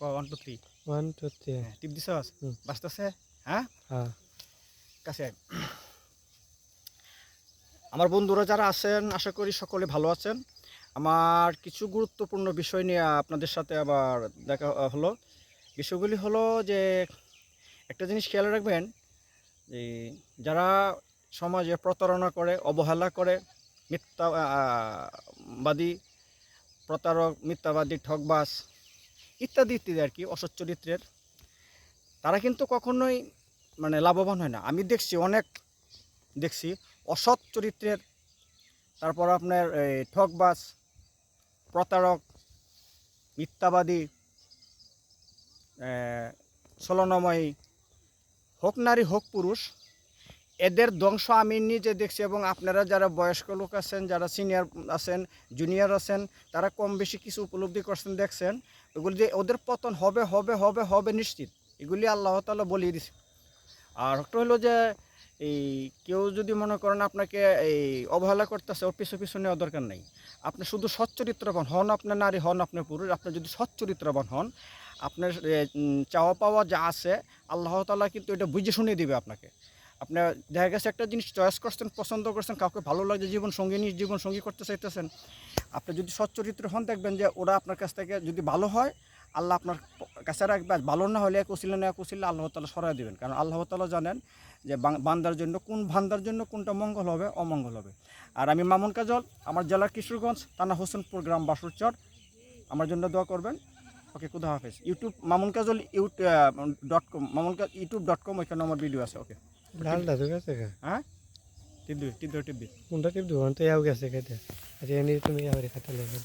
1 2 3 1 2 3 টিপ দিছস বাসতেছে হ্যাঁ হ্যাঁ কাছে আয়। আমার বন্ধুরা যারা আছেন আশা করি সকলে ভালো আছেন। আমার কিছু গুরুত্বপূর্ণ বিষয় নিয়ে আপনাদের সাথে আবার দেখা হলো। বিষয়গুলি হলো যে একটা জিনিস খেয়াল রাখবেন যে যারা সমাজে প্রতারণা করে, অবহেলা করে, মিথ্যাবাদী, প্রতারক, মিথ্যাবাদী, ঠকবাজ ইত্যাদি ইত্যাদি আর কি অসৎ চরিত্রের, তারা কিন্তু কখনোই মানে লাভবান হয় না। আমি দেখছি অসৎ চরিত্রের, তারপর আপনার এই ঠকবাজ, প্রতারক, মিথ্যাবাদী, ছলনাময়ী, হোক নারী হোক পুরুষ, এদের ধ্বংস আমি নিজে দেখছি। এবং আপনারা যারা বয়স্ক লোক আছেন, যারা সিনিয়র আছেন, জুনিয়র আছেন, তারা কম বেশি কিছু উপলব্ধি করছেন, দেখছেন এগুলি যে ওদের পতন হবে হবে হবে হবে নিশ্চিত, এগুলি আল্লাহ তাআলা বলিয়ে দিছে। আর একটা হলো যে এই কেউ যদি মনে করেন আপনাকে এই অবহেলা করতেছে, ওর পিছু পিছু নেওয়ার দরকার নেই। আপনি শুধু সচ্চরিত্রবান হন, আপনার নারী হন, আপনার পুরুষ, আপনি যদি সচ্চরিত্রবান হন, আপনার চাওয়া পাওয়া যা আছে আল্লাহ তাআলা কিন্তু এটা বুঝে শুনিয়ে দিবে আপনাকে। আপনি দেখা গেছে একটা জিনিস চয়েস করছেন, পছন্দ করছেন, কাউকে ভালো লাগে, জীবন সঙ্গী করতে চাইতেছেন, আপনি যদি সচ্চরিত্র হন, দেখবেন যে ওরা আপনার কাছ থেকে যদি ভালো হয় আল্লাহ আপনার কাছে রাখবে, আর ভালো না হলে এক উসিলা আল্লাহ তাআলা সরাই দেবেন। কারণ আল্লাহ তাআলা জানেন যে বান্দার জন্য বান্দার জন্য কোনটা মঙ্গল হবে, অমঙ্গল হবে। আর আমি মামুন কাজল, আমার জেলা কিশোরগঞ্জ, থানা হোসেনপুর, গ্রাম বাসুরচর। আমার জন্য দোয়া করবেন। ওকে, খুদা হাফেজ। ইউটিউব মামুন কাজল .com, youtube.com, ওইখানে আমার ভিডিও আছে। ওকে, লালটা তো গেছে গা হ্যাঁ টিপ দিবি। কোনটা টিপ দেবো তো ইয়াও গেছে খেতে আচ্ছা এনে তুমি ইয়াও রেখাতে লেগে